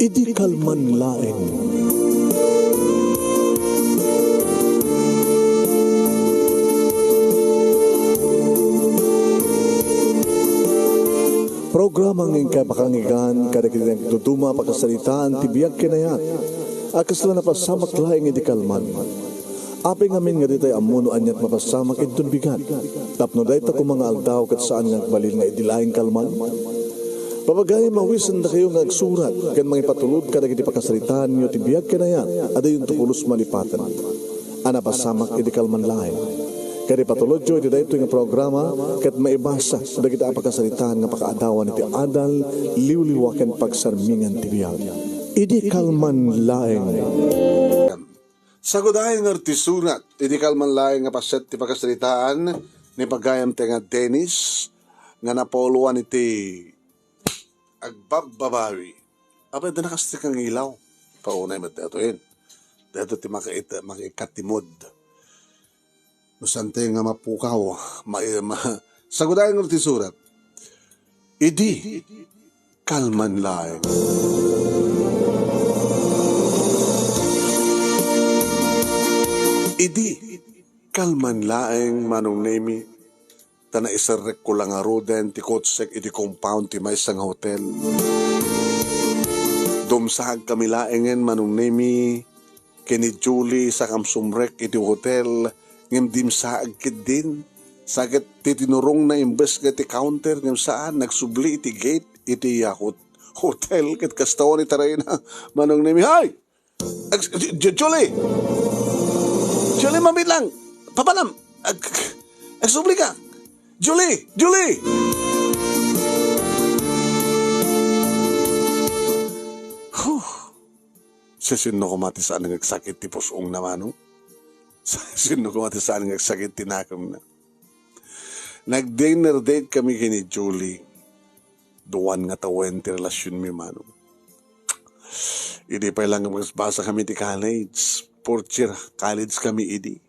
Idi kalman laeng. Programa ng kapakangigan kada kinang tutuma pakasalitaan tibiyag kinayat. Akas lang napasamak laeng idi kalman. Api ngamin nga ditay amuno anyat mapasamak idun bigat. Tapno dayta ko mga aldaw kat saan nga balil nga idilaing kalman. Papagay mawisan na kayo nga agsurat kan mga ipatulod kada kiti pakasalitaan nyo tibiyag kinayat ada yung tukulos malipatan. Ana pasamak idi kalman laeng. Kaya patulod jo iti dayto nga programa kat maibasa da kita pakasalitaan nga pakaadawan iti adal liwliwaken pagsarmingan tibiyag. Idi kalman laeng. Sagudahin nga artisurat, idi kalman laeng nga paset ti pakasalitaan ni pagayam te nga Dennis nga napoluan iti agbababawi. Aba da nakastik ang ilaw. Paunay mat dato yun. Dato ti makikatimod. Musante nga mapukaw. Sagudahin nga artisurat, idi kalman laeng. Idi kalman laeng manong nemi tana isarek ko lang aroden ti kotsek iti compound ti may isang hotel. Dumsahag kami laengen manong nemi kini Julie sa kamsumrek iti hotel ngem dimsahag kid din sakit ti tinurong na imbes iti counter ngem saan nagsubli iti gate iti hotel ket kastawan ni taray na manong nemi hay Julie, mabit lang. Papalam. Agsubli ka. Julie! Sino ko mati saan nga sakit ti pusong naman, no? Sino ko mati saan nga sakit tinakam na. Nag-dinner date kami kini Julie. Duwan nga tawen ti relasyon mi, mano. Hindi pa lang magbasa kami ti college. Fourth year, college kami idi.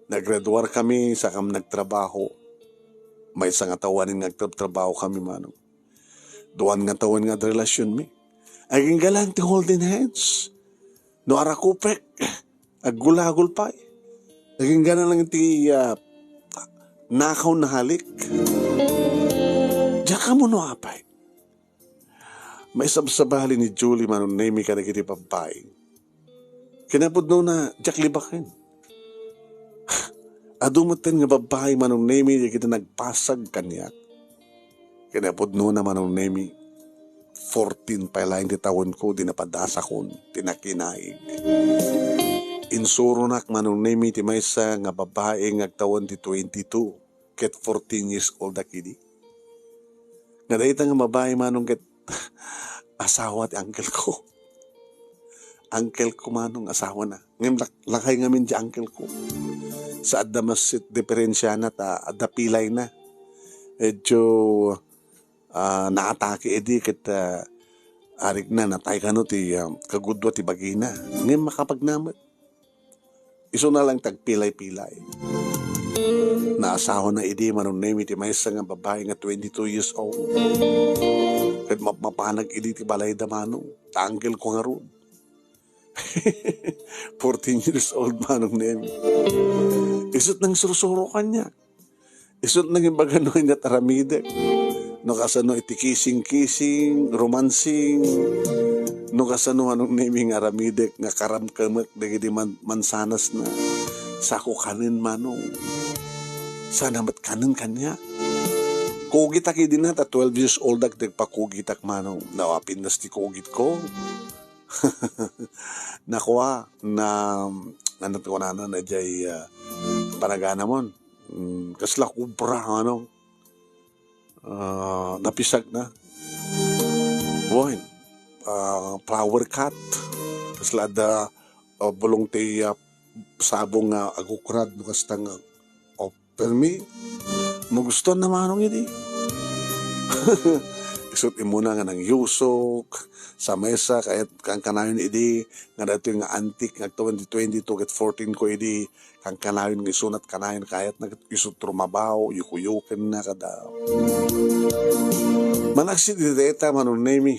Naggraduar kami, sakam nagtrabaho. May isang atawanin nagtrabaho kami, manong. Duwan nga tawan nga relasyon mi. Aging galang ti holding hands. No arakupek. Aggulagol pa. Aging galang lang ti nakaw na halik. Diyan ka mo no apay. May sabsabali ni Julie manong name ka na kiti pampaing. Kinapod no na Jack Libakin. Adumutin nga babae manong nemi di kita nagpasag kanya. Kinapod no na manong nemi 14 pa lang di taon ko di napadasa kon tinakinaig. Insuronak manong nemi ti maysa nga babae nga tawon ti 22 ket 14 years old akidi. Nga dayta nga babae manong ket asawa ti uncle ko. Uncle ko manong asawa na. Ngayon lakay ngamin di uncle ko. Sa adda masit diferensya na ta adda pilay na. Edyo naatake edi ket arik na natay kano ti kagudwa ti bagina. Ngayon makapagnamat. Iso na lang tagpilay-pilay. Naasawa na edi manong name ti maysa nga babae nga 22 years old. Ket mapanag edi ti balay da manong. Ta uncle ko nga ron. 14 years old manong nemi. Isot nang surusuro kanya. Isot nang imbagano niya taramide. No kasano iti kissing, romancing. No kasano anong nemi nga aramide nga karamkamak dagiti mansanas na sako kanin manong. Sana mat kanin kanya. Kugitak din na ta 12 years old nagpakugitak manong. Nawapin nas ti kugit ko. Nakuha na ko na jay panagana mon kasla kubra napisag na boy flower cut kasla da bulong ti sabong agukrad no kastang permi mo gusto na manong idi. Isut imuna nga ng yusok sa mesa kahit kang kanayon idi nga dato yung antik nga 2022 ket 14 ko idi kang kanayon nga isunat kanayon kahit nag-isut trumabaw yukuyuken na kada manaksid deta manong nemi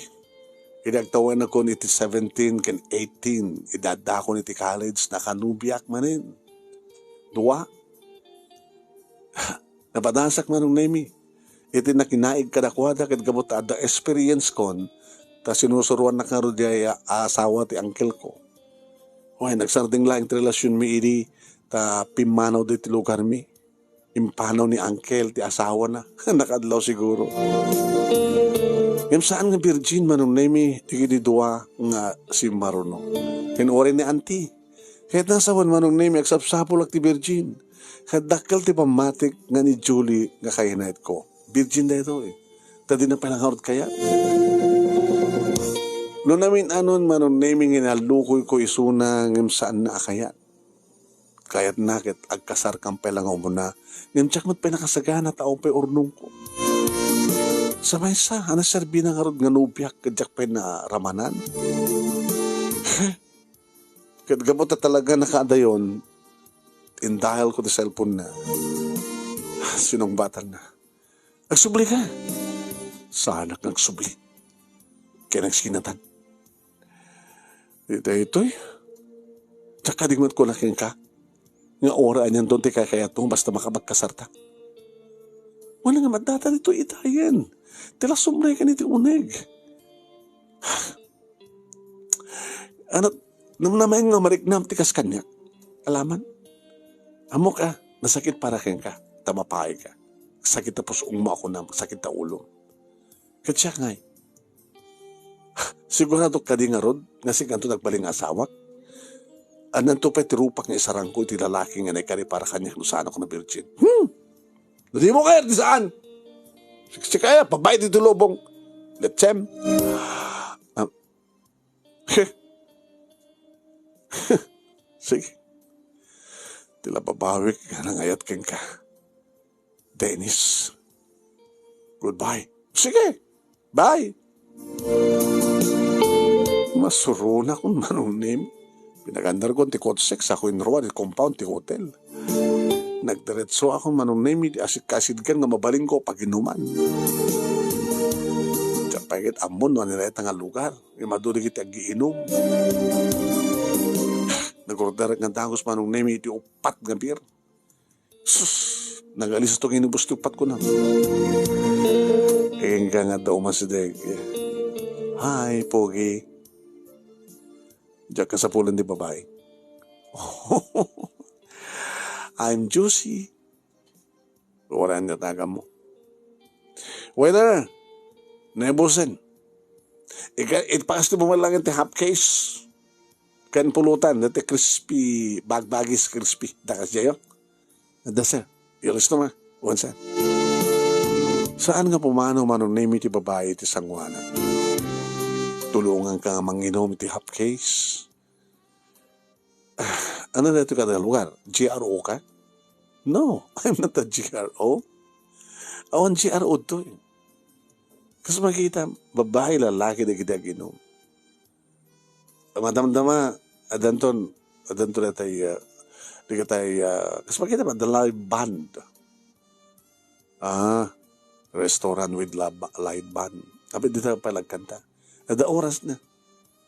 Idagtawan ako iti 17 ken 18. Idada ko iti college na kanubiak manin. Dua. Napadasak manong nemi. Iti nakinaig kadakwada ket gabot ada experience kon ta sinusuruan na karo diya asawa ti uncle ko. Hoy, nagsarding laing ti relasyon mi idi ta pimanaw di ti lugar mi. Impanaw ni uncle ti asawa na. Nakadlaw siguro. Ngam saan nga virgin manong nemi ti dua nga si Maruno. Kinore ni auntie. Kahit nasawan manong nemi agsapsapol ak ti virgin. Kadakkel ti pamatik nga ni Julie nga kahinayat ko. Virgin da ito eh. Tadi na palang kaya. No namin anon manong nemi nginalukoy ko isuna ngam saan na akayat. Kayat nakit agkasar kang pelang umuna. Ngam tsak mo't pinakasagana tao pa urnong ko. Sabay sa, serbi na nga rin nga nubiyak kadyak pa na ramanan. Kadgabot na talaga nakadayon, indahil ko ti cellphone na, sinong batan na. Nagsubli ka. Sana kang nagsubli. Kaya nagsinatan. Ito'y, tsaka digmat ko na ka. Nga oraan yan doon ti kaya itong basta makabagkasarta. Wala nga madata dito itayan. Tila sumray ka niti uneg. Ano, namnamay nga mariknam ti kas kanya. Alaman? Amo ka, nasakit para ken ka, tamapay ka. Sakit tapos ungma ako na, sakit ta ulo. Katsya ngay. Sigurado ka di nga rod, nga si kanto nagbaling asawak. Anan to pa ti rupak nga isarang ko, ti lalaki nga naikari para kanya, lusaan ako na virgin. Hindi mo kaya, di saan? Si kaya, pabay dito lobong. Letsem. Sige. Tila babawik ka nang ayat ken ka. Dennis. Goodbye. Sige. Bye. Masuruna kung manong name. Pinagandar ko ti kotsek sa kuinruan ti compound ti hotel. Nagdiretso ako manong name asid kan nga mabaling ko pag inuman. Diyan pagit amon no nireta nga lugar. Imaduri kiti agiinom. Nagordar nga dangos manong name iti upat nga beer. Sus, nagalis itong inubos ti upat ko na. Kaya nga daw masideg. Hi, Pogi. Diyan ka sa pulan di babae. I'm Juicy. Wala ang nataga mo. Waiter, nebusin. Ipakasti mo lang yung half case. Kan pulutan, dati crispy, bagbagis crispy. Dakas jayo. Dasa, ilis na ma. Wansan. Saan nga pumanaw manong name iti babae iti sangwana? Tulungan ka nga manginom iti half case. Ano na ito kada lugar? GRO ka? No, I'm not a GRO. Awan GRO to eh. Kasi makikita, babae, lalaki na kita ginom. Madam-dama, adanton na tayo, kasi makikita ba, the live band. Restaurant with live band. Tapi dito pa lagkanta. Ada oras na.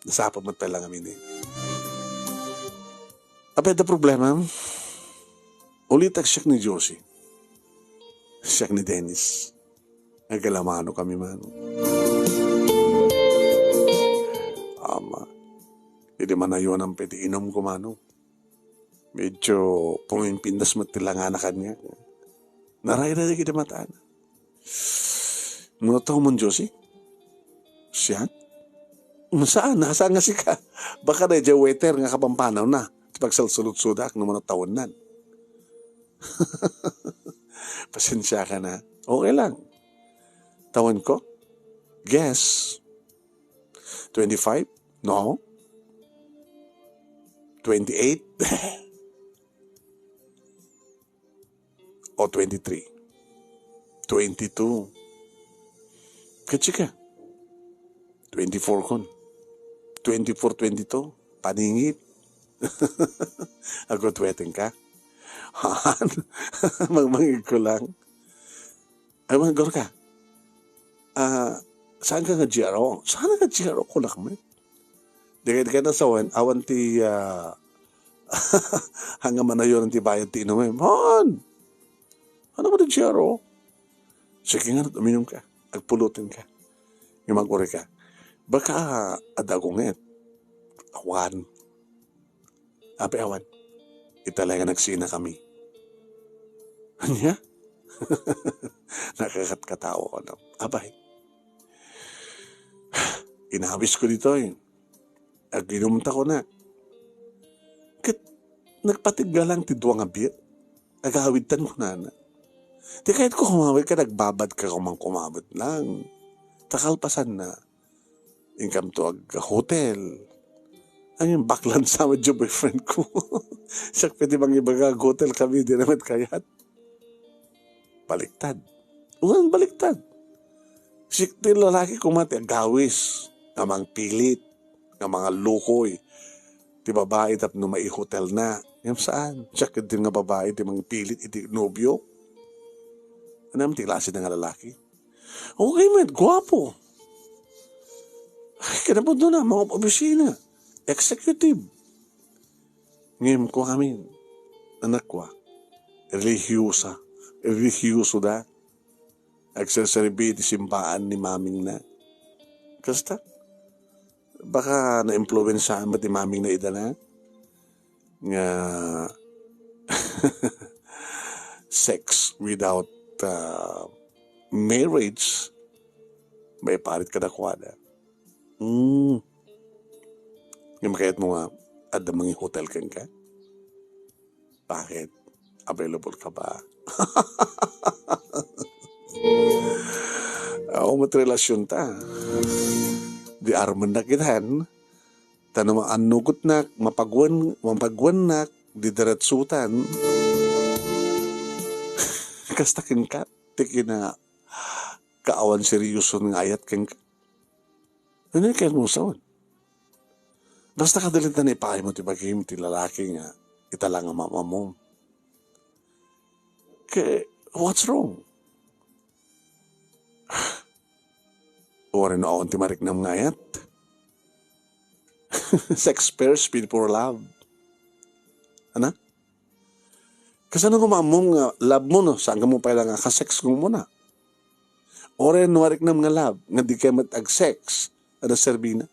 Nasapa mo pa lang amin eh. Apa ada problema? Ulit ang siyak ni Josie. Siyak ni Dennis. Nagalamano kami man. Ama. Hindi man na yun ang pwede inom ko mano. Medyo pumimpindas matilangan na kanya. Naray na kita mataan. Muna tayo mo, Josie? Siya? Saan? Nasaan nga si ka? Baka na dyan waiter nga kapampanaw na. Pagsalsulot-sudak ng mga taon nan. Pasensya ka na. Okay lang. Taon ko? Guess. 25? No. 28? O 23? 22? Katsika? 24 kon. 24, 22? Paningit. Ako tweeting ka? Han? Magmangig ko lang. Ay, magagor ka? saan ka nga GRO? Saan ka GRO ko lakmet? Di ka na sawan, awan ti hanggang manayon ti bayad ti inumin. Man! Ano ba ti GRO? Sige nga, uminom ka. Agpulutin ka. Yung mag-uri ka. Baka adagunget. Awan. Ape awan. Italay nga nagsina kami. Anya? Nakakatkatawa ko na. Abay. Inabis ko dito eh. Ag inumunta ko na. Kat nagpatigla lang ti duwa nga beer. Agawitan ko na. Di kahit ko kumawid ka, nagbabad ka kumang kumabot lang. Takalpasan na. Income to ag hotel. Ang yung baklan sa medyo boyfriend ko. Siya pwede bang ibaga hotel kami, di naman kayat. Baliktad. Uwan, baliktad. Sikti lalaki kumati, ang gawis. Ang pilit. Ang mga lukoy. Di babae tapno may hotel na. Yung saan? Siya din nga babae, di mga pilit, iti nobyo. Ano naman ti klase na nga lalaki? Okay man, guwapo. Ay, kanapod doon na, mga opisina. Executive. Ngayon ko kami, anak ko, religyosa. Religyoso da. Agsasaribi, simbaan ni maming na. Kasta, baka na-influensyahan ba ti maming na ida na? Nga, sex without marriage, may parit ka na kwada. Yung makayat mo nga, ada mga hotel kang ka? Bakit? Available ka ba? Ako matrelasyon ta. Di arman na kitan. Tanong anugot nak, mapagwan nak, di daratsutan. Kasta kin ka, tiki na kaawan seryoso ng ayat kin ka. Ano yung kaya mo sawan? Basta kadalitan na ipakay mo tibagim ti lalaki nga, italang ang mama mo. Kaya, what's wrong? Orin na akong timarik ng ngayat. Sex pairs, before love. Ano? Kasi ano kumamong love mo, no? Saan ka mo pala nga kasex mo muna? Orin nawarik ng mga love, nga di kayo matag-sex, ada serbina.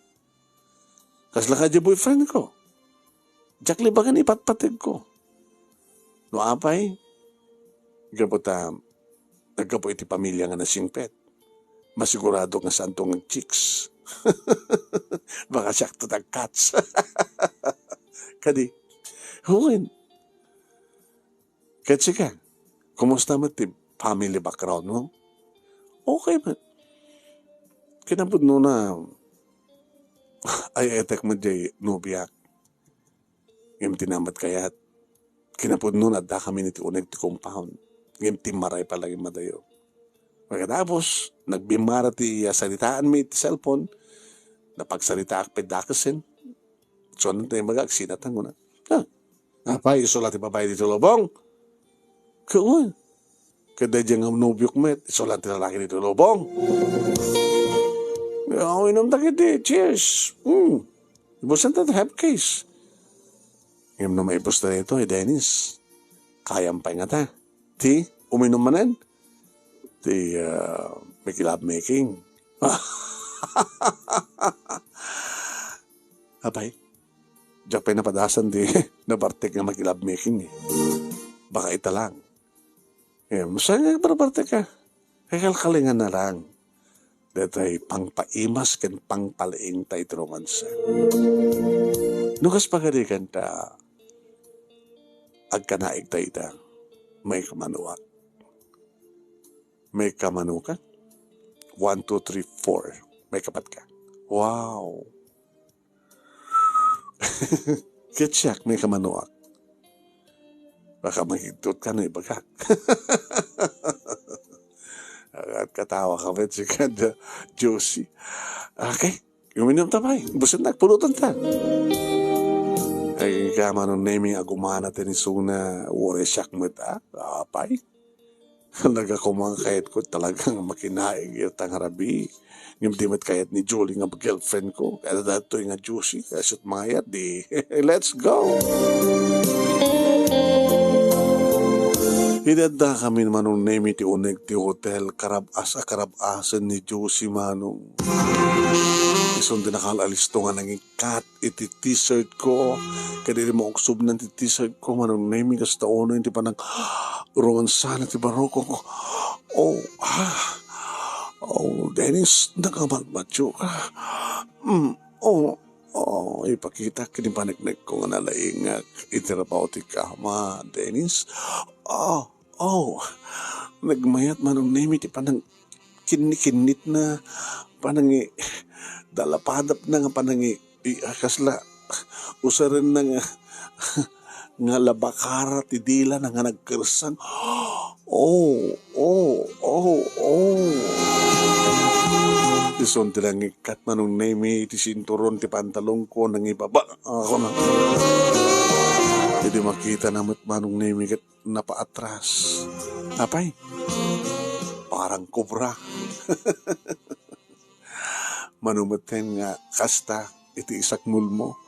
Kasi lang ka di boyfriend ko. Jakli ba ka ipatpatig ko? No apay, nagkapo iti pamilya nga nasingpet. Masigurado nga santong ang chicks. Baka siya tatag cats. Kadi, huwin. Kasi ka, kumusta mo ti family background mo? Okay man. Kinapod no na, ay etek mo di nubiyak. Ngayon tinamat kayat. Kinapod no na da kami niti unag ti compound. Ngayon timaray pala yung madayo. Pagkatapos, nagbimara ti salitaan mi ti cellphone, napagsalita ak pedakasin. So, ano tayo mag-agsinatan ko na. Apay, isola ti babae dito lobong. Kawan. Kada dyan ang nubyok met, isola ti lalaki dito lobong. Inom takit eh, cheers. Ibusan ta have case. Ngayon na maibos na ito, Dennis. Kayang pa nga ta. Ti, uminom manan. Ti, may love making. Apay, diyak pa napadasan di nabartek nga mag-love making eh. Baka ita lang. Masaya nga barbartek ka. Kakalkalingan na lang. Datay pangpaimas kan pangpalaing tayo romansa. Nukas pagadikan ta, agkanaig tayo ta, may kamanuak. May kamanukan? 1, 2, 3, 4. May kapat ka. Wow! Ketsak, may kamanuak. Baka mahigtot ka na ibagak. At katawa ka ba si Kanda Josie. Okay, uminom tabay. Busan nagpulutan ta. Ay kama nung naming agumana tenisuna wore siyak mo ta. Apay. Talaga ko mga kayat ko talagang makinaig itang harabi. Ngam di mat kayat ni Julie nga girlfriend ko. Kaya dato nga juicy. Kaya shoot mga yat di. Let's go! Idada kami manong name ti uneg ti hotel. Karabasan ni Juicy manong. Ison din nakalalisto nga nanging cut iti t-shirt ko. Kaya di mo oksub ng t-shirt ko manong name kasta ono hindi pa nang urongan sana ti baroko ko. Oh, Dennis, nakamagmatyo ka. Ipakita kinipanagnag ko nga nalaingak. Itirapaw ti kama, Dennis. Nagmayat manong name ti panang kinikinit na panangi dalapadap na nga panangi kasla usaran na nga labakara ti dila na nga nagkersang. Ison tilang ikat manong name ti sinturon ti pantalong ko nang ibaba ako na. Hindi makita namat manong name kat napaatras. Apay? Parang kobra. Manumaten nga kasta iti isak mulmo.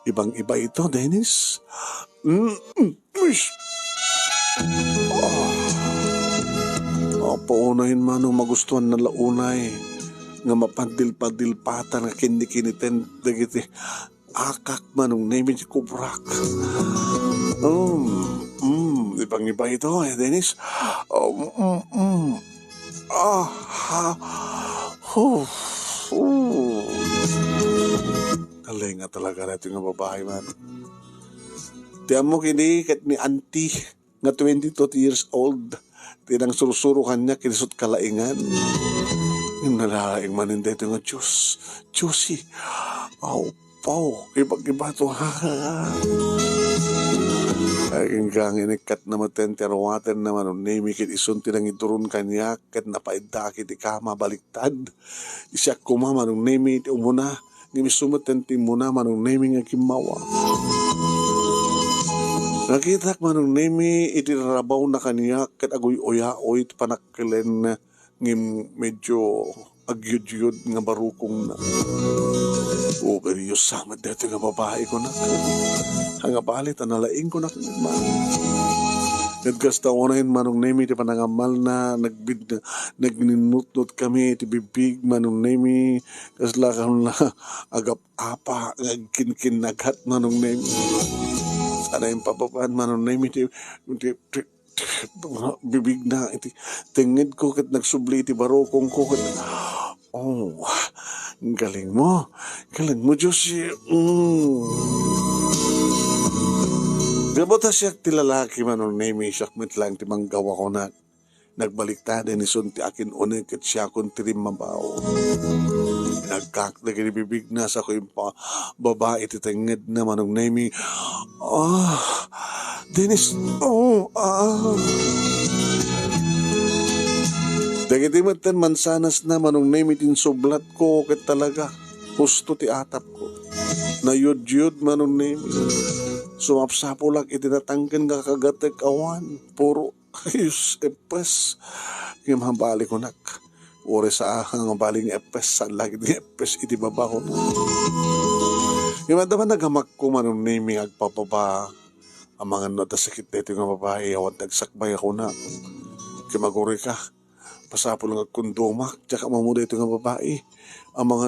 Ibang-iba ito, Dennis. Paunahin manong magustuhan na launay nga mapadil-padil-patan nga kindi-kiniten dagiti akak manong name si kubrak. Ibang-iba ito, Dennis. Alay nga talaga natin nga babae man. Tiyan mo kini kat ni auntie nga 22 years old. Tinang surusurukan niya kinisot kalaingan. Yung nalalaing maninda ito nga Juicy. Pau, ibag-iba ito ha. Aking kang inikat na matentiarwaten naman ang name kit isun tinang iturun kanya kat napaidakit ikama baliktad. Isyak kuma manong name iti umuna. Ngimisumutenti muna manong name nga kimawa. Nakita manong name iti rabaw na kanya kat agoy oya-oy panakkilen na ngim medyo agyud-yud nga barukong na. Pero yung samad dito nga babae ko na. Hanga balit, analaing ko na. Nagkasta ko na yun manong name iti panangamal na nagninutnot kami iti bibig manong name kasla ka na agap-apa nagkin-kinagat manong name. Sana yung papapaan manong name iti bibig na iti tingid ko kat nagsubli iti barokong ko kat galing mo Josie. Gabota siya ti lalaki manong name siya lang ti manggawa ko na nagbaliktad ni sun ti akin unig kat siya kun tirim mabaw. Nagkakda kini bibig na sa ko yung babae ti tingid na manong name. Dennis, dagiti matan mansanas na manong name itin sublat ko ket talaga husto ti atap ko. Nayud-yud manong name. Sumapsapo lang itinatanggan nga kagatek awan. Puro ayos epes. Ngimhambali ko nak. Ore sa ahang baling epes. Saan lagi ng epes iti baba ko na. Ngimadaman nagamak ko manong name agpapaba. Ang mga natasakit na ito nga babae. Awan nagsakbay ako na. Kimaguri ka. Pasapo lang agkundumak. Tsaka mamuda ito nga babae. Ang mga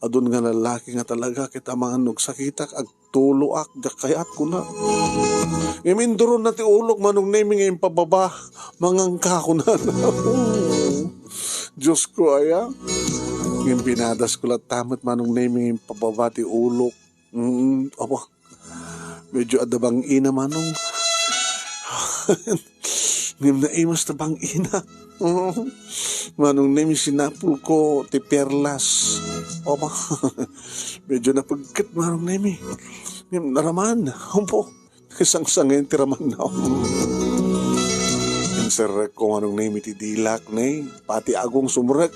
adun nga lalaki nga talaga. Kita mga nagsakitak agtuluak. Kayat ko na. Iminduron na ti ulok manong naming ngayon pababa. Mangangka ko na. Diyos ko aya. Ngayon pinadas ko lang tamat manong naming ngayon pababa ti ulok. Medyo adabang ina manong. Ngayon na imas na bang ina. Manong name sinapul ko ti perlas. Medyo napagkat manong name. Naraman. Isang-sangin ti raman na. Sir ko manong name ti dilak na pati agong sumurek.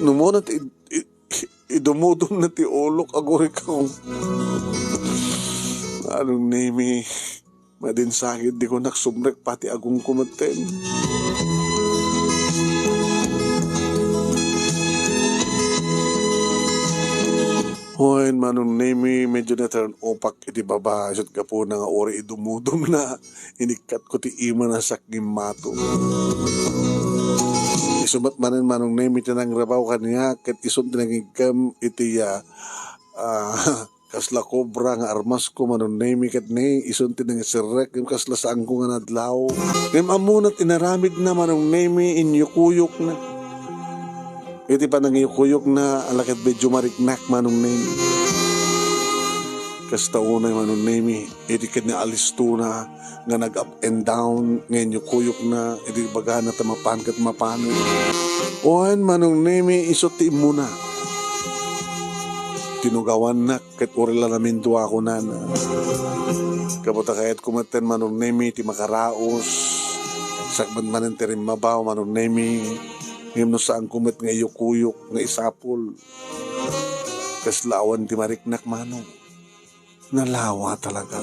Numuna ti idumudum na ti ulok agorik ako. Anong name Madin sakit di ko naksumrek pati agong kumaten. Hoy, manong nemi, medyo na taron opak iti baba, isot ka po na nga ori idumudum na, inikat ko ti ima na saking mato. Isumat manin manong nemi tinang rabaw kaniya, kat isot tinagigam iti kasla kobra nga armas ko manong nemi kat ne, isot tinang sirek, yung kasla saan ko nga nadlaw. Ngam amunat inaramid na manong nemi, inyukuyok na. Iti pa nangiyukuyok na alakit medyo mariknak manong nemi. Kasta unay manong nemi, iti kat na alisto na nga nag up and down, ngayon yukuyok na, iti baga na tamapan kat mapano. Ohan manong nemi, isot ti muna. Tinugawan na, kat urila namin duwa ko na na. Kaputa kayat kumaten manong nemi, ti makaraos, sakban manin tirin mabaw manong nemi, ngayon no saan kumit nga yukuyok nga isapol. Kaslawan ti mariknak manong. Nalawa talaga.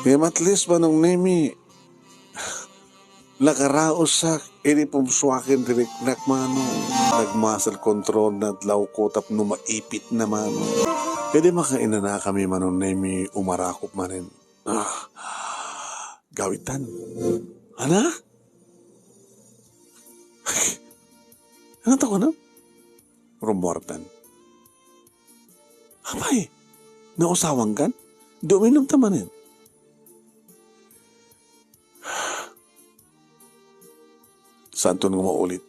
Ngayon at least manong nemi, nakaraos sa ini pumswakin ti riknak manong. Nagmasal control na dlaw ko tap no maipit na manong. Kaya makaina na kami manong nemi umarakop manin. Gawitan. Ana? Ano to ko na? Rumortan. Abay, nausawang kan? Dominom tamanin. Saan to nga maulit?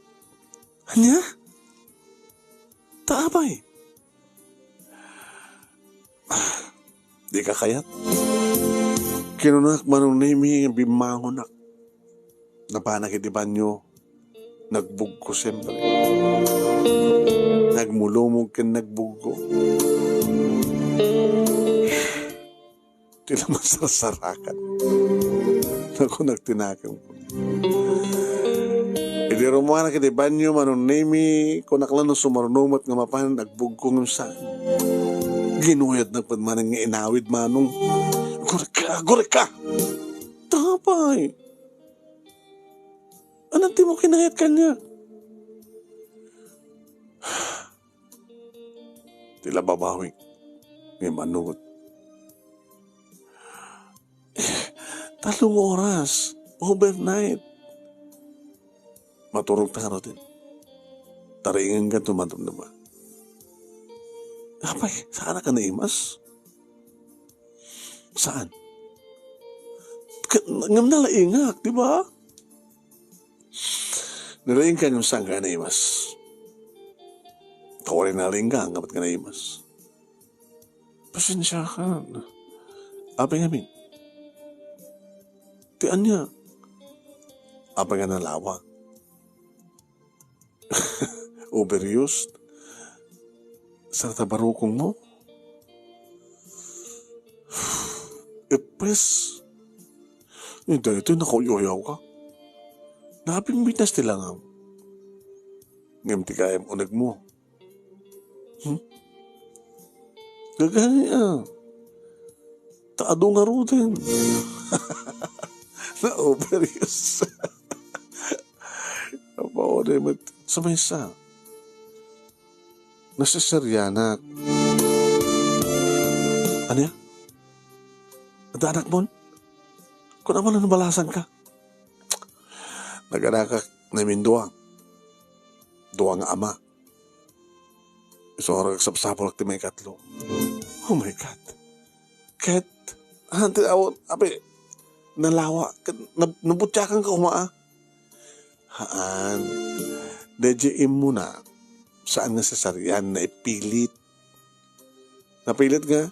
Anya? Taabay. Di ka kayat? Kinunak manong nemi ang bimangonak. Napanak iti banyo. Nagbugko siyempre. Nagmulumog ka nagbugko. Tila masarsarakan. Ako nagtinakam ko. Hindi rumana kiti banyo manong nemi kunaklan no sumarunumat nga mapan nagbugko ng saan. Ginuyad nagpadmanang nga inawid manong. Gurek ka! Tapay! Anong ti mo kinayat kanya? Tila babawing. Ngayon manugot. 3 oras. Overnight. Maturog taro din. Taringan ka tumatong naman. Apay, saan ka naimas? Saan? Ngam nalaingak, di ba? Nalaing ka yung saan ka naimas. Tawarin nalaing ka, ngapat ka naimas. Pasensya ka. Apay ngamin. Tian niya. Apay nga nalawa. Overused. Sa tabarukong mo. Epes. Hindi, ito nakauyoyaw ka. Nakapingbitas nila nga. Ngayon ti kayam unag mo. Gagaya. Taado nga rutin. Na-overuse. Napaoray mo. Sabay sa. Nasasaryanak. Ano yan? Ada anak mo? Kung naman nabalasan ka. Nag-anak namin duwang. Duwang ama. So, sapsapol ti may katlo. Oh my God. Kahit, hantin awot, api, nalawa, nabutyakan ka kumaa. Haan, dejeim mo na, saan nga sasaryan na ipilit. Napilit nga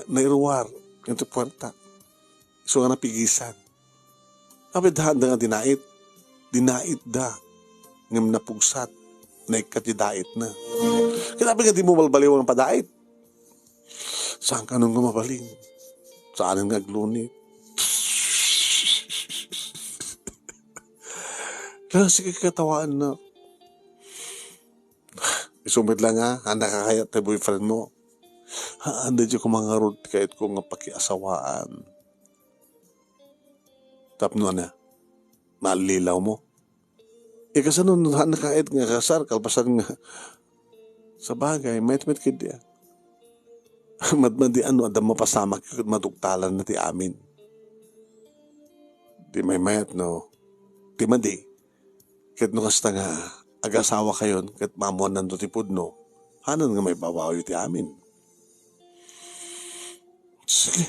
nairuwar, yung puwerta. So nga napigisan. Api, dahan nga dinait. Dinait da. Ngam napugsat. Naikatidait na. Kinabi nga di mo malbaliw ang padait. Saan ka nung gumabaling? Saan nga glunit? Kaya sige katawaan na. Isumit lang ha, nakakayat na boyfriend mo. Anda dyan ko mga rod kahit ko nga pakiasawaan. Tapno na, malilaw mo. Kasanon, nakait nga kasar, kalpasan nga. Sa bagay, met-met kid ya. Madmadi ano, adam mapasamak, madugtalan na ti amin. Di may mayat, no? Di madi. Kahit no kasta nga, ag-asawa kayon, kahit mamuan nando ti pudno, hanan nga may bawaw ti amin. Sige,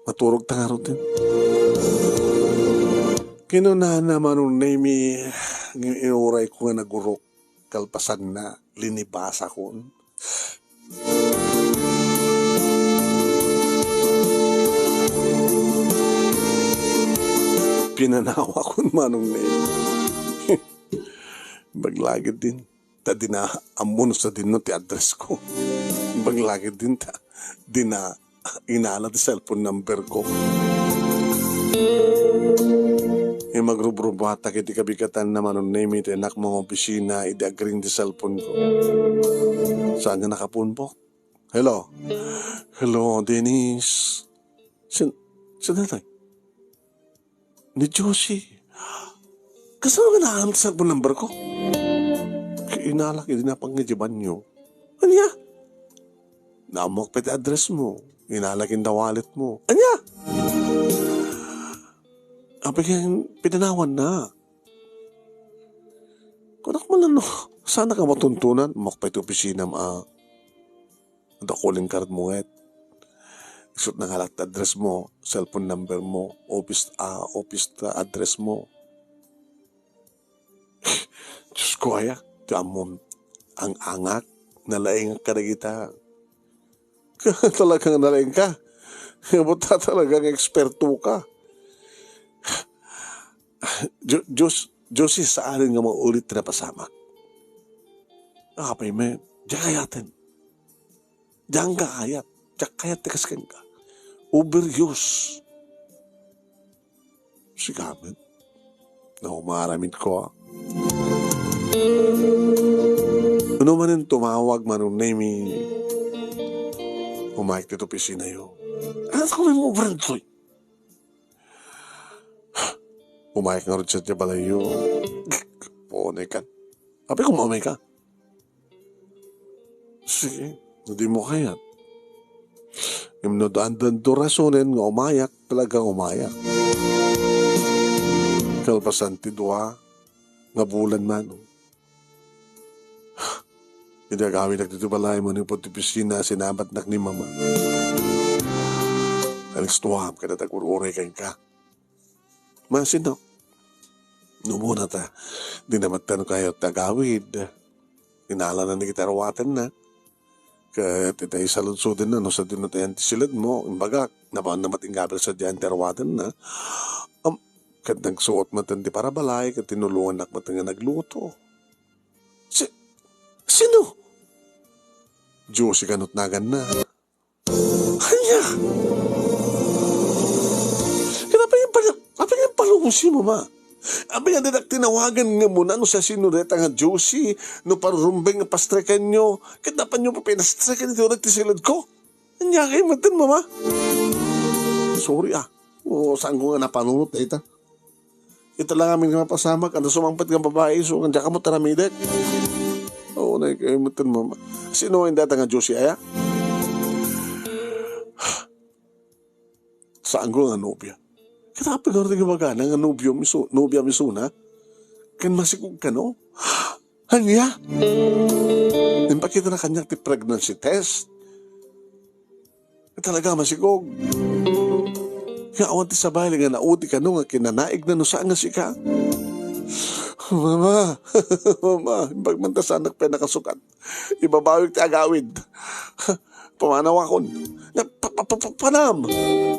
maturog ta nga rin din. Kinunahan naman nung name inuray ko nga nagurok kalpasan na linibasa ko. Pinanawa ko manong name. Baglagid din. Ta dina amun sa din no ti address ko. Baglagid din ta. Dina inala ti cellphone number ko. Magrubrubata kiti kabigatan naman ng name iti anak mga opisina iti-agring di cellphone ko. Saan nga nakapunpok? Hello? Hello, Dennis? Sin natay? Ni Josie. Kasama nga nakakamit sa cellphone number ko? Inalak, hindi na pang-ngijiban nyo. Anya? Namok pati address mo. Inalak yung wallet mo. Anya? Abi kayang pinanawan na. Kunak man ano, sana ka matuntunan, makapay ito opisina dakuling card mo Isot na halat address mo, cellphone number mo, office address mo. Diyos ko aya, tiamon, ang angak, nalaing ka na kita. Talagang nalaing ka. Buta talagang eksperto ka. Diyos sa alin nga maulit na pasama. Akapay may, diyan kayatin. Diyan ka kayat. Diyan kayat tikaskan ka. Overuse. Sigamin. Na umaramin ko. Ano man yung tumawag man yung name umayag dito pisina yun. Ano ko may mo brandoy? Umayag nga rin siya niya balayo. Punay ka. Api kung maumay ka. Sige, hindi mo kaya. Yung nadaan do rasonin nga umayak, talagang umayak. Kalpasan ti dua, nga bulan man. Hindi agawin nagtitubalay mo ni Pontipisina, sinabat nak ni mama. Aligstuham ka na tagurure kayo ka. Masin no? Numuna ta, di naman tanong kayo tagawid. Inala na ni kita rawatan na. Kaya itay sa lunsudan na, no sa dinutayan ti silad mo, imbagak, napaan na matinggabal sa diyan rawatan na. Kad nagsuot matan di para balay, kad tinulungan nak matan nga nagluto. Sino? Josie kanot nagan na. Hanya! Kenapa yung palungsi mo, ma? Abi nga dinak tinawagan nga muna no sa sinureta nga Josie no parurumbeng nga pastrekan nyo. Kadapan nyo pa pinastrekan ito nagtisilad ko. Anya kayo matan, mama? Sorry saan ko nga napanunot na ita? Ito lang amin nga mapasamak. Ano sumangpat nga babae so kanya ka mo taramidek. Oo na kayo matan, mama. Sino ang data nga Josie aya? Saan ko nga nobya? Katapi nga rin magana nga nobya misuna. Kan masikog ka, no? Hanya? Nimpakita na kanya ti pregnancy test. Talaga masikog. Kaya awan ti sabay nga naudi ka no nga kinanaig na no saan nga sika. Mama, bagmantas anak pa nakasukat. Ibabawig ti agawid. Pamanawakon. Panam.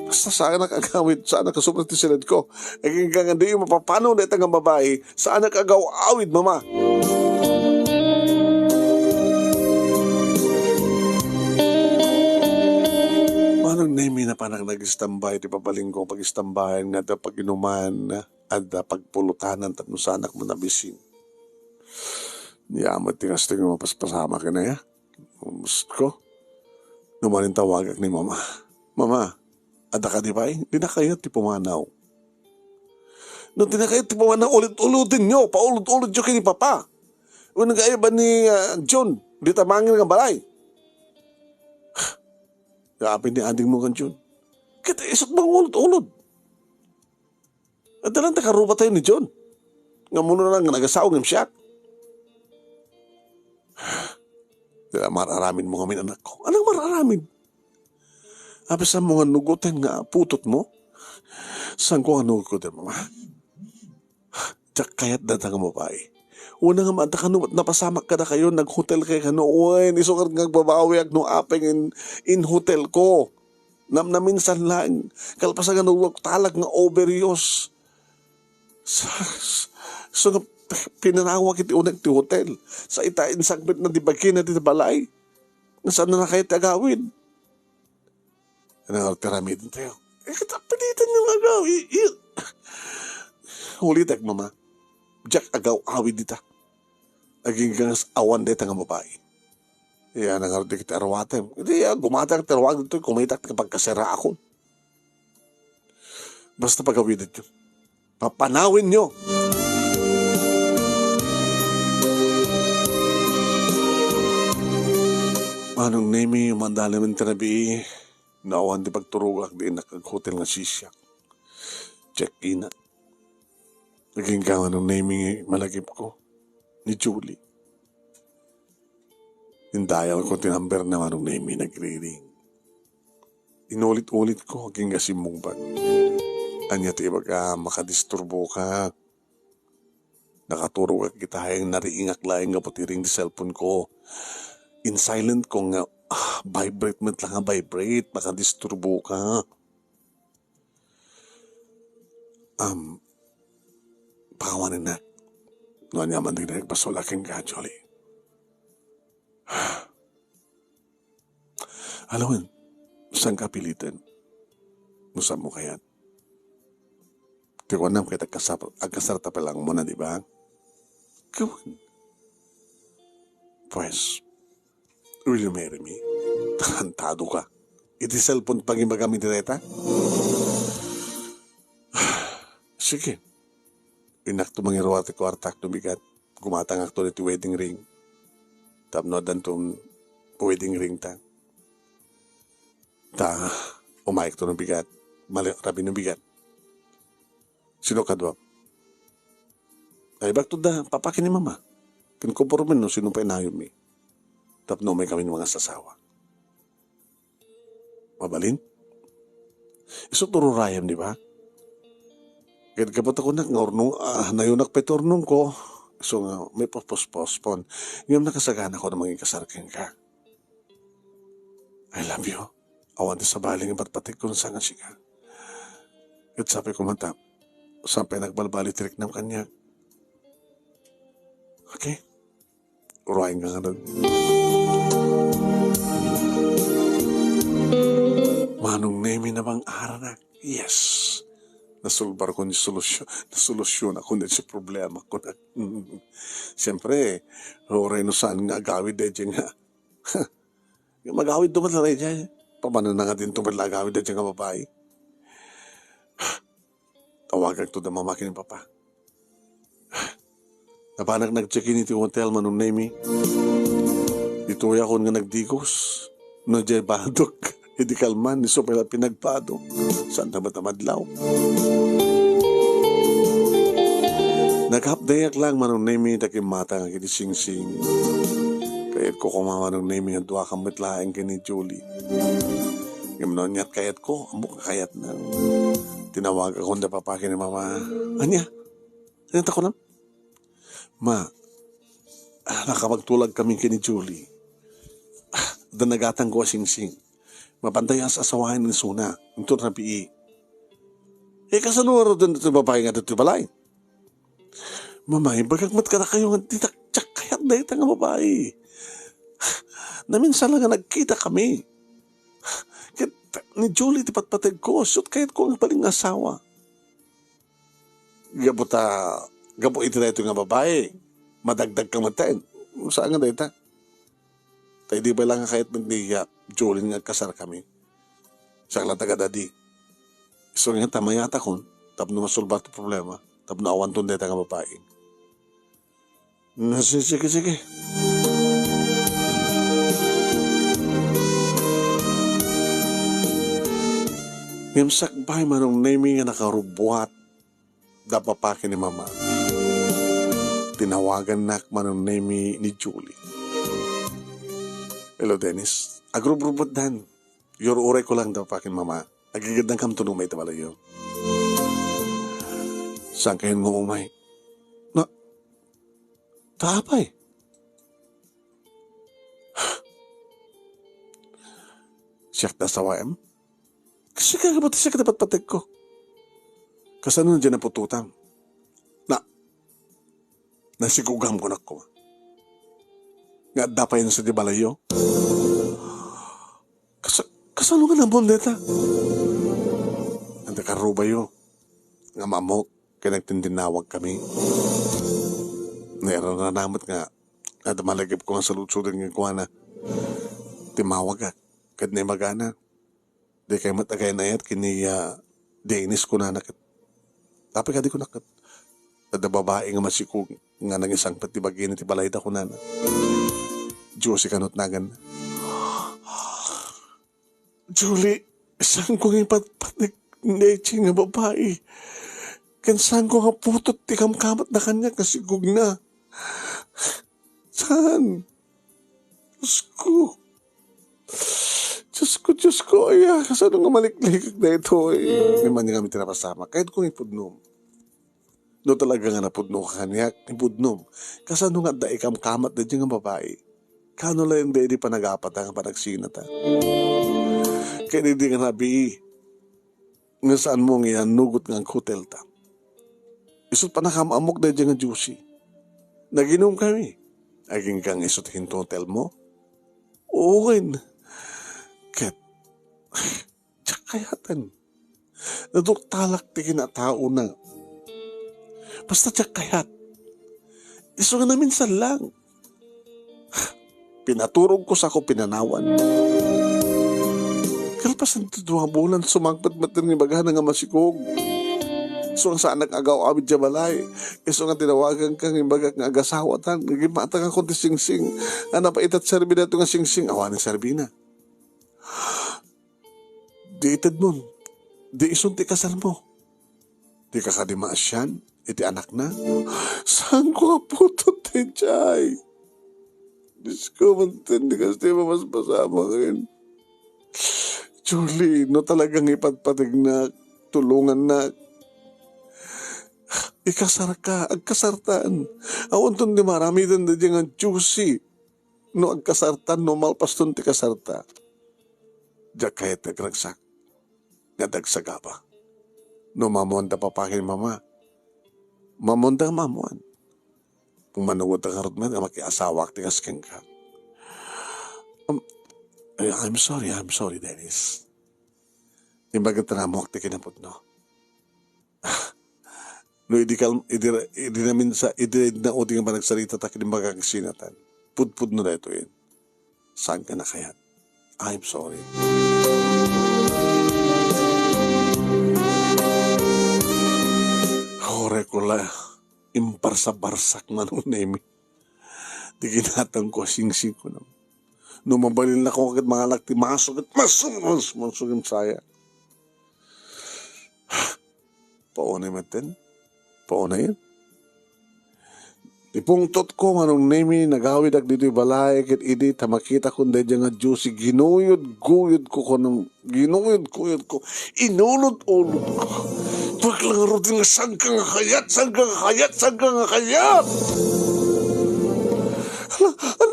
Basta saan nakagawid, saan nakasuprat ti silad ko. Hanggang hindi yung mapapanaw na itang babae, saan nakagaw-awid, mama. Manang name na panang nag-istambay, ti papaling ko pag-istambayan nga da pag-inuman at da pagpulutanan tatno sa anak mo na bisin. Niyamat tingas tinga mapaspasama ka na ya. Gusto ko. Numanin tawagak ni mama. Mama, ada ka di ba? Di na kayo ti pumanaw. No tinakay ti pa na ulit-ulitin nyo, paulot-ulit nyo kini papa. Unang gaya ba ni John, di tamangin nga balay. Kapin ni ading mo kan John. Kita isot bang ulot-ulot. At dalang takarupa tayo ni John. Nga muna lang nga nagasaw ng siyak. Dila mararamin mo kami anak ko. Anong mararamin? Abis sa mga nugutin nga putot mo. Saan ko ang nugutin mama? Tsak kayat datang mo pa eh. Una nga mata ka numat napasamak ka na kayo, nag-hotel kayo ka noon, isukar nga babawi ag no apeng in hotel ko. Na minsan lang, kalpasan nga nuwag talag nga overuse. So nga pinanawa kiti unang ti hotel, sa itain sagbit na dibagin na ti balay. Nasaan na kayo tagawin? Ano nga piramid tayo? Kita pilitan yung agaw. Hulitek mama. Jack agaw awid dita. Aging gangas awan dito nga babae. Yan ang arti kita arwatem. Hindi gumatang tarwag dito kumitak kapag kasera ako. Basta pagawin dito. Papanawin nyo. Manong name yung mandala ng tinabi. Naawan di pagturugak di nakag-hotel nga sisyak. Check-in na. Naging gawa ng naming malagip ko. Ni Julie. Hindayaw ko tinamber naman ng naming nagre-ring. Inulit-ulit ko haging gasimong bag. Anya tiba ka makadisturbo ka. Nakaturo ka kita hayang nariingak laing nga patiring di cellphone ko. In silent ko nga vibrate mo lang nga vibrate. Makadisturbo ka. Pakawanin na. Noon yaman din na nagpasulaking ka, Jolie. Alam mo, saan ka pilitin? Musam mo kaya? Di ko alam kaya agkasarta pa lang mo na, di ba? Gawin. Pues, will you marry me? Hantado ka. Iti cellphone pag magamit nita? Sige. Inakto mangirawati ko artak tumigat. Gumatang akto nito wedding ring. Tapnodan tong wedding ring ta. Ta, umayik to ng bigat. Rabi ng bigat. Sino kadwa? Ay, bakto da, papakin ni mama. Kinkumporomen no, sino pa inayom mi. Tapno may kami ng mga sasawa. Mabalin? Iso turo rayam, di ba? Kaya kapot ako nayunak pa iturnong ko. So nga, may pospon. Ngayon nakasagana ko na maging kasarking ka. I love you. Awan di sa baling ipatpatik ko sa nga siya. At sabi ko matap, sampai nagbalbali-tirik ng kanya. Okay? Urahin ka nga nun. Manong nemi na bang aranak? Yes. Nasulbar ko ni solusyon ako na si problema ko na. Siyempre, oray no saan nga agawid dyan nga. Yung magawid doon na rin dyan. Pamano na nga din tumad na agawid dyan nga babae. Tawagan to na mamakin ng papa. Napanak nag-check-in iti hotel manong nemi. Dito ako nga nagdigos. No dyan badok. Hindi kalman, iso pala pinagpado. Saan na matamadlaw? Naghapdayak lang manong nemi takim mata nga kiti sing-sing. Kayat ko kumawa ng nemi nga duwa kang mitlaeng kini Julie. Ngayon niyat kayat ko, amok kayat na. Tinawag ako na papakin ni mama. Anya? Anita ko lang? Ma, nakapagtulag kami kini Julie. Danagatang ko sing-sing. Mapantay sa asawahin ni Suna. Ito na pi. Kasanuaro doon ito babae nga dito balay. Mamay, bagagmat ka na kayo nga titak-tsak kayat na ito nga babae. Naminsan lang nga nagkita kami. Kaya ni Julie tipatpatag ko. Shoot kayat ko ang paling asawa. Gabo ito na ito nga babae. Madagdag ka matain. Saan nga na ito? Tayo di ba lang nga kahit magdiya, Julie nga kasar kami. Siya lang taga-dadi. So nga tamayata kon, tapos na masulbat ang problema, Tapos naawan tong deta nga babae. Sige. Ngimsak bay manong nemi nga nakarubuat da papaki ni mama. Tinawagan nak manong nemi ni Julie. Hello, Dennis. Agrub-rubot dan. Uray ko lang da papaki ni mama. Agigad ng kamtunong may tabalayo. Saan kayo mo umay? Na, taapay. Siyak na sa YM? Kasi kagabati siya kadapat patig ko. Kasano na dyan ang pututang? Nasigugam ko na ko. Nga dapay na sa di balayo. Kasano ka na bondeta? Ang karubayo. Nga mamok. Kaya nagtindinawag kami. Naira na namat nga. At malagip ko nga sa lutsudan ng kuha na. Timawag ka. Kad na magana. Di kayo matagay na yat. Kini Dennis ko na nakit. Tapi ka di ko nakit. At babae nga masikog. Nga nang isang pati bagay na tibalay da ko na. Josie kanot nagan. Julie, isang kong ipatpatig nechi nga babae. Kansan ko nga putot tikam-kamat na kanya kasi gug na. Saan? Diyos ko, ay, kasano nga maliklikik na ito eh. May man niya kami tinapasama. Kahit kung ipudnom. No talaga nga napudno ka kanya, ipudnom. Kasano nga da ikam-kamat na dyan nga babae. Kano lang hindi pa nag-apat ang panagsinat ha. Kaya hindi nga nabi nga saan mo nga nugot nga ang hotel ta. Isot pa nakamamok na dyan nga juicy. Naginom kami. Aging kang isot hinto hotel mo. Oo rin. Kat, tsakayatan. Naduktalak ti kinatao na. Basta tsakayat. Iso nga namin sa lang. Pinaturog ko sa ako pinanawan. Kalpasan ito 2 bulan sumagpat-matin ng bagahan nga masikog. So ang saan nag-agaw abid jabalay. Iso nga tinawagan kang imbagak nga agasawatan. Nagimata nga konti sing-sing. Ano pa itat Serbina ito nga sing-sing. Awan ng Serbina. Di itad nun. Di isunti kasal mo. Di ka kadimaas yan. Iti anak na. Saan ko nga puto tejay? Diyos ko, mantindi kasi mas pasama ngayon. Julie, no talagang ipatpatig na tulungan na ikasar ka, agkasartan. Awon ton di marami din na dyan ang juicy. No agkasartan, no malpaston ti kasarta. Diyak kahit nagragsak. Nadagsaka pa. No mamonda papakin mama. Mamonda mamuan. Kung manugot ang harot man, makiasawak ti kasking ka. I'm sorry, Dennis. Imbagat na mo, ti kinapot, no? No, idi namin sa, idi na o nga panagsalita takin yung magkakasinatan. Pudpud no na ito yun. Saan ka na kaya? I'm sorry. Hore ko la, impar sa barsak manunemi. Di ginatang ko, sing-sing ko naman. No, mabalil na ko agad mga lakti, masuk yung saya. Paunay matin. Paunay yan. Ipungtot ko manong nemi, nagawid ag dito'y balay, kit idi, tamakita ko dahil nga juicy, ginuyod ko, inulod-ulod ko. Paglang rutin nga, saan ka nga kayat?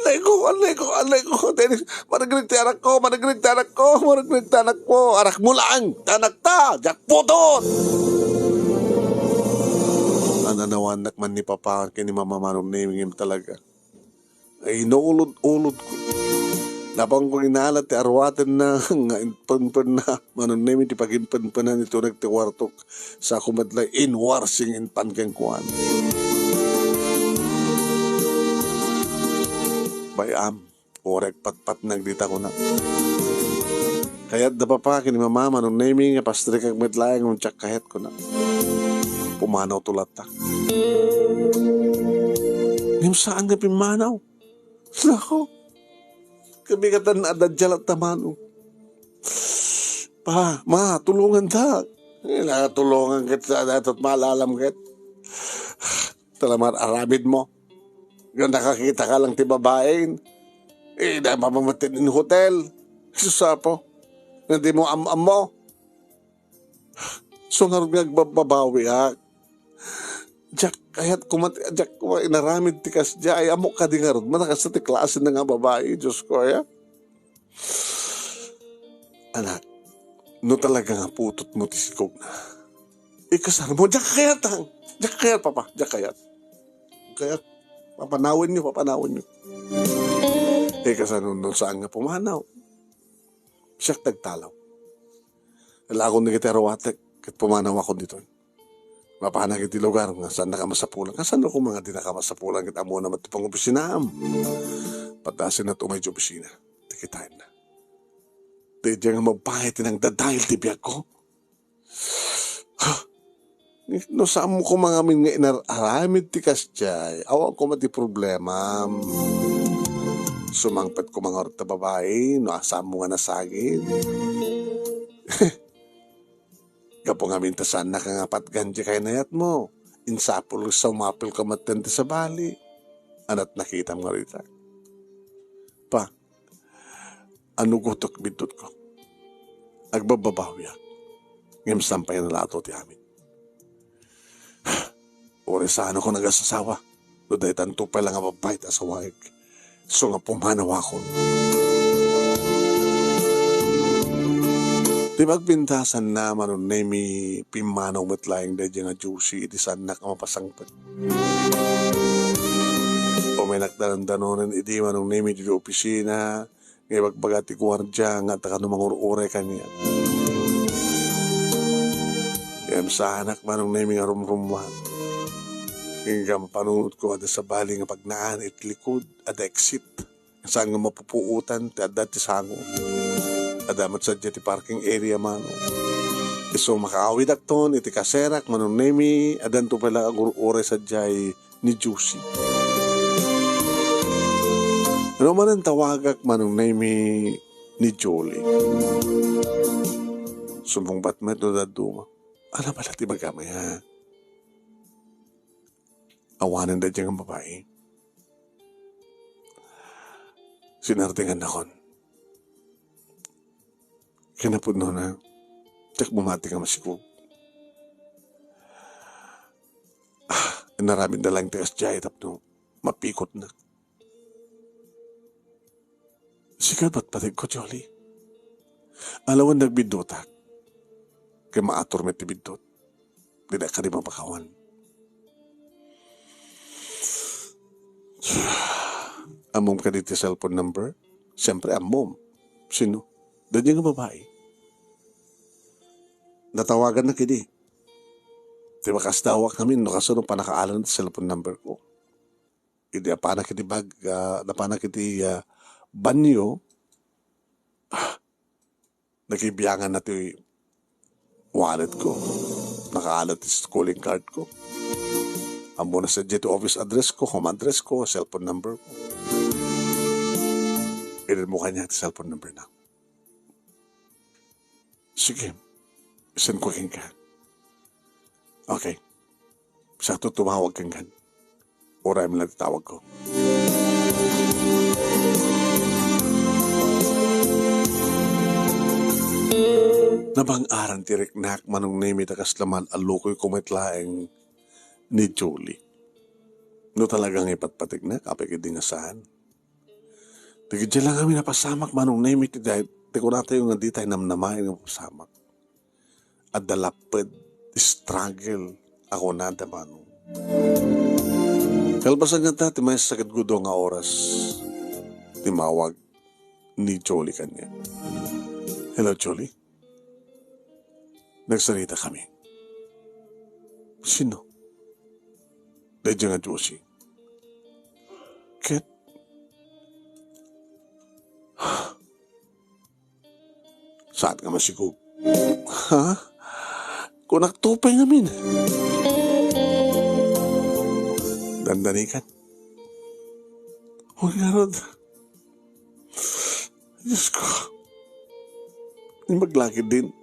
Alay ko, Dennis, managrig anak ko, anak mo lang, anak ta, jakputot! Nananawanak man ni Papa, kini Mama Manong naming talaga. Ay, inuulod-ulod ko. Napang ko inalat, arwatin na, nga inpan na, Manong naming ti pag-inpan na nito nagtiwartok sa kumadlay, inwarsing inpan keng kuwan. Bayam, orek pat-pat nagdita ko na. Kaya't da Papa, kini Mama Manong naming, pastri kag medlayang, tsak kahit ko na. pumanaw tulata. Ngayon saan nga pimanaw? Nako, kabigatan na adadyalat tamano. Pa, ma, tulungan ta. Tulungan kita datot malalam kit. Talamar arabid mo. Yung nakakita ka lang ti babaeng. Dahil mamamatin in hotel. Susapo. Hindi mo am mo. So nga rin nagbabawi ha. Jack, kaya't Jack, inaramid ti kas dya, ay amok ka di nga rin. Manakas sa ti klase na nga babae, Diyos ko, ya. Anak, no talaga nga putot mo ti sikog na. Ikasar mo, Jack, kayatang. Jack, kayat, papa. Jack, kayat. Kayat. Papanawin nyo. Ikasar nun saan nga pumanaw. Siyak tagtalaw. Wala akong nagitarowatek. Kat pumanaw ako dito. Mapahanag iti lugar nga saan nakamasapulan. Kasan ako mga di nakamasapulan kat amo naman iti pang opisinaam. Patasin na tumay di opisina. Tikitain na. Di diyan nga magpahit ng dadahil ti biyag ko. No saan mo ko mga min nga inaramid ti kasjay. Awan ko mati problema. Sumangpet ko mga orta babae. No asam mo nga nasagin. Kapag nga mintasan na kangapat ganja kay nayat mo. Insapul sa umapil ka matente sa bali. Anat nakita mo rita. Pa, ano gutok bidot ko? Agbababawi ako. Ngayon sampay na lato ti amin. Ore saan ako nagasasawa. Doday tanto pa lang nga babait asawag. So nga pumanaw ako. Di magbintasan na manon na mi pimanaw matlayang dadya nga juicy iti saan na kamapasangpat. O may nakdaran-danonan iti manong na mi di opisina ngay bagbagati kuwardya nga taka numang ure kanya. Kayam sa anak manong na mi nga rumruman. Hinggang panunod ko ada sa bali nga pagnaan it likod ada exit. Saan nga mapupuutan ti ada ti sango. Adamat sa ti parking area mano. So makaawid akton iti kaserak manong nemi adan to pala ang ure sa jay ni Juicy. Ano man ang tawagak manong nemi ni Jolie. Sumbong batmet no daduma. Ano pala ti magamay ha? Awanan da diyang babae. Sinartingan akon. Kinapod no na, tsak bumati ka masikog. Naramid na lang tigas jay tapno, mapikot na. Sikat ba't patig ko, Jolie? Alawan nagbidotak, kaya maator met tibidot. Di na ka di mapakawan. Amom ka dito cellphone number? Siyempre, amom. Sino? Dadi nga babae. Natawagan na kidi. Di ba kasdawak namin, no kasunong panakaalan sa cellphone number ko. Hindi apanak kiti napanak kiti banyo. Nakibiyangan na ti wallet ko. Nakaalat ti schooling card ko. Amo na sa jet office address ko, home address ko, cellphone number ko. Ilan mo kanya ti cellphone number na. Sige, isan ko kang kan. Okay. Sakto tumawag kang kan. Oray mo lang tawag ko. Nabang-aran tirik nak manong nemi takas laman alukoy kumitlaeng ni Jolie. No talagang ipatpatik na kapag idingasahan. Tigidya lang kami napasamak manong nemi ti dahil ko natin yung hindi tayo namnamahin ng pasamak. At dalapad, struggle, ako na damano. Kalbasan nga dati may sakit gudo nga oras. Timawag ni Jolie kanya. Hello, Jolie? Nagsalita kami. Sino? Dadya nga Josie. Ket? Saan ka masikog? Ha? Kung naktupay ngamin. Dandanikan. Huwag nga ron. Diyos ko. Yung maglakid din.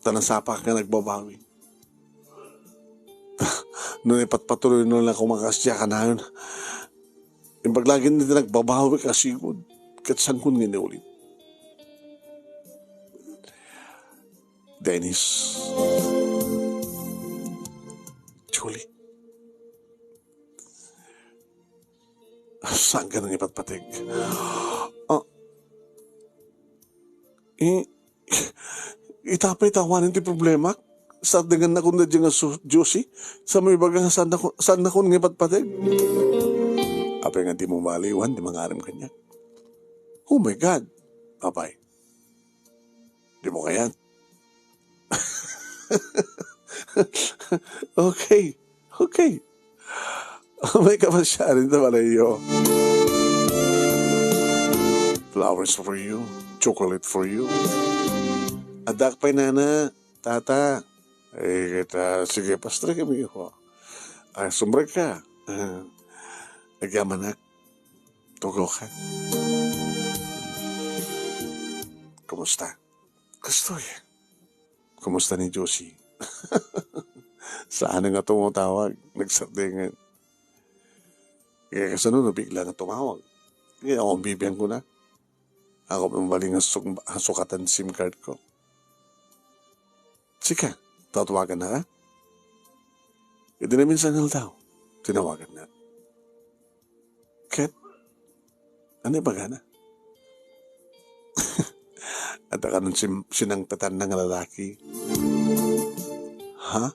Tanasapa ka nagbabawi. Noon ipatpatuloy nung lang kumakasya ka na yun. Yung paglagin nila nagbabawi kasi yun. Katsangkon nga ulit. Dennis. Julie. Saan ka nang ipatpatig? Itapay tawanan ti problema. Sa dengan na kung na dyan nga Josie. Sa may bagang saan na kung nga ipatpatig? Apay nga di mo maliwan, di mangaram kanya. Oh my God. Apay. Di mo kaya. Okay. May kamasyarin na pala iyo. Flowers for you. Chocolate for you. Adak pa'y nana. Tata. Kita, sige, pastra kami ko. Sumbrag ka. Agyaman na. Tugaw ka. Kumusta? Gusto eh. Kumusta ni Josie? Saan nga tumutawag? Nagsardingan. Kaya kasunod, bigla nga tumawag. Kaya ako bibigyan ko na. Ako mabaling ang sukatan SIM card ko. Sika, tatawagan na ka? Hindi na minsan daw. Tinawagan na. Ket, ano ba gana? At ka nun sinangtatan ng lalaki. Ha?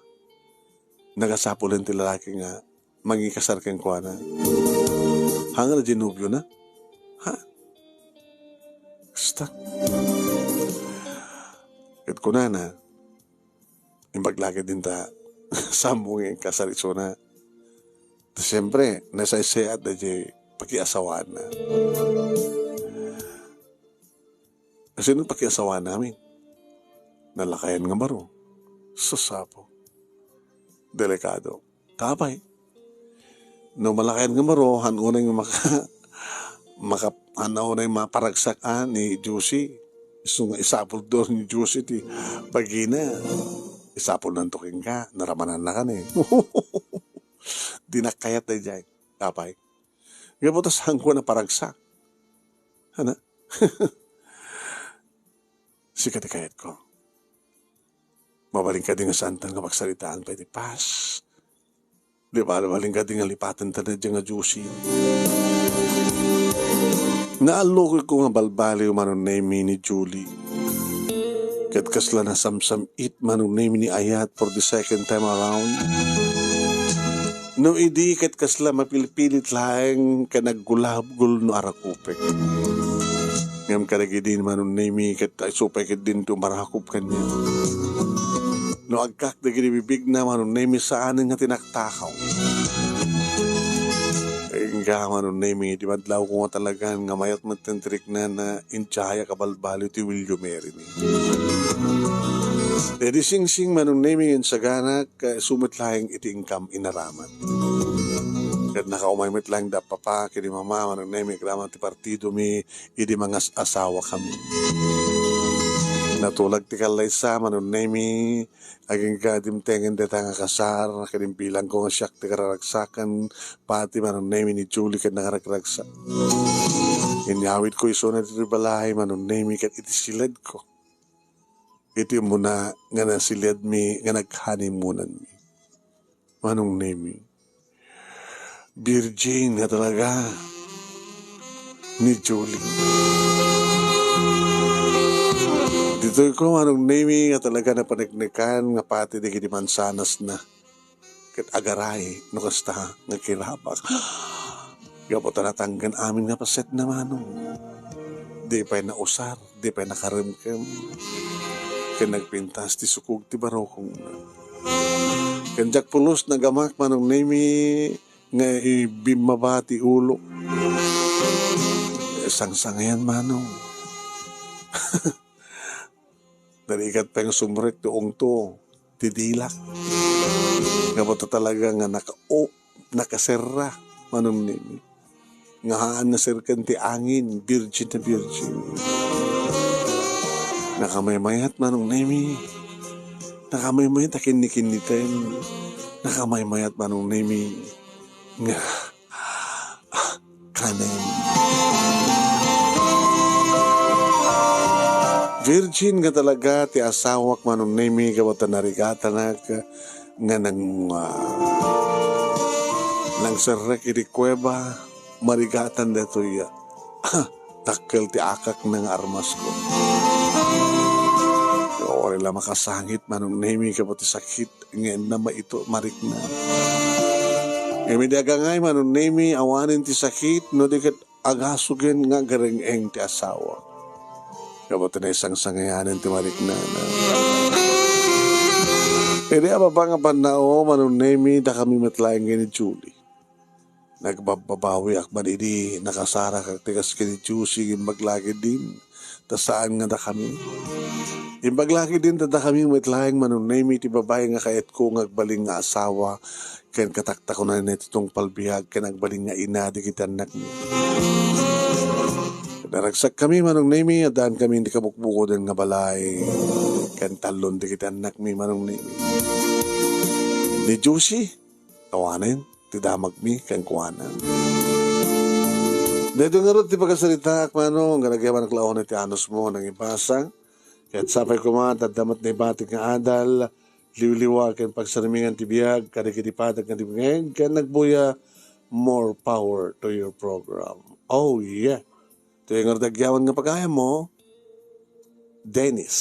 Nagasapulan ti lalaki nga mangikasar kang kwa na. Hangal ginubyo na? Ha? Basta. Ket ko na, yung paglaki din ta, sambungin kasariso na. Siyempre, nasa isayat na di pakiasawaan na. Kasi nung pakiasawaan namin, nalakayan nga baro, sasapo, delikado, tapay. No malakayan nga baro, hanunay nga hanunay maparagsakan ni Josie. Iso nga isapol doon ni Josie ti pagina. Isapol ng tuking ka, naramanan na ka na eh. Di nakayat na dyan, tapay. Ngayon tas hangko na paragsak. Hana? Sikat ikayat ko. Mabaling ka din nga santan nga magsalitaan pa iti pas. Di ba, mabaling ka din nga lipatan ta na dyan nga Josie. Naalokol ko nga balbali umanon na ni Julie. Kat kasla na samsam it manong name ni Ayat for the second time around. No idi kat kasla mapilipilit lang ka naggulabgul no arakupek. Ngam karagidin manong name kat ay supay kat din to marakup kanya. No agkak na ginibibig na manong name saan nga tinaktakaw. Nga manong name di madlaw ko nga talaga nga mayat matentrik na inchaya kabalbalo ti William Mary ni. Dedi sing-sing manong naming insaganak sumit lahing iti income inaraman. Kat nakaumaymit lang da papa kini mama manong naming kraman ti partido mi idi mga asawa kami. Natulag ti kalaysa manong naming aging kadimtengen deta nga kasar kadim bilang ko nga siyak ti kararagsakan pati manong naming ni Julie kat nakaragraksak. Inyawit ko iso na ti balay manong naming kat iti silad ko. Iti muna nga nasilid mi, nga naghanimunan mi. Manong name Virgin nga talaga ni Julie. Dito ko manong name nga talaga na panagnikan nga pati di kinimansanas na. Kat agaray, no kasta nga kirabak. Gapo tanatanggan amin nga paset na manong. Di pa'y nausar, di pa'y nakarimkem. Kaya nagpintas ti sukog ti barokong na. Kanjak pulos na gamak manong name nga ibimaba ti ulo. Sang-sangayan manong. Dalikat pa yung sumrek doong to, tidilak. Kapata talaga nga nakaserra manong nemi. Ngahaan na sirkan ti angin, virgin na virgin. Nakamaymayat manong nemi. Nakamaymayat akin ni kiniten. Nakamaymayat manong nemi. Nga kanem. Virgin nga talaga ti asawak manong nemi kabata narigata nga nang serrek iti kuweba marigatan detoy takkel ti akak ng armas ko. Ori la makasangit manong nemi kabata sakit ngayon na maito marik na. Emi dagangay manong nemi awanin ti sakit no di kat agasugen nga gareng-eng ti asawa. Kabata na isang sangayanan ti marik na. Pwede apa ba nga panao manong nemi da kami matlayang ni Julie. Nagbabawi akman idi nakasara kag tigas kini Julie maglagi din. Ta saan nga da kami. Imbaglagi din da kami matlayang manong nemi ti babae nga kayat ko ngagbaling nga asawa ken katakta ko na itong palbihag ken nagbaling nga ina di kita anak ni. Naragsak kami manong nemi adaan kami hindi kabukbuko din nga balay ken talon di kita anak mi manong nemi. Ni Juicy, kawanin, ti damag mi, kang kuwanan. Dito nga rin, ti pagkasalita, akmano, nga nagyaman ang klaon ti anos mo, nang ibasa. Kahit sapay ko man, tadamat na ibatik nga adal, liwliwa, kaya pagsarimingan ti biyag, kadikitipadag nga ti biyag, kaya nagbuya, more power to your program. Oh, yeah. Ito yung nga nagyaman nga pagkaya mo, Dennis.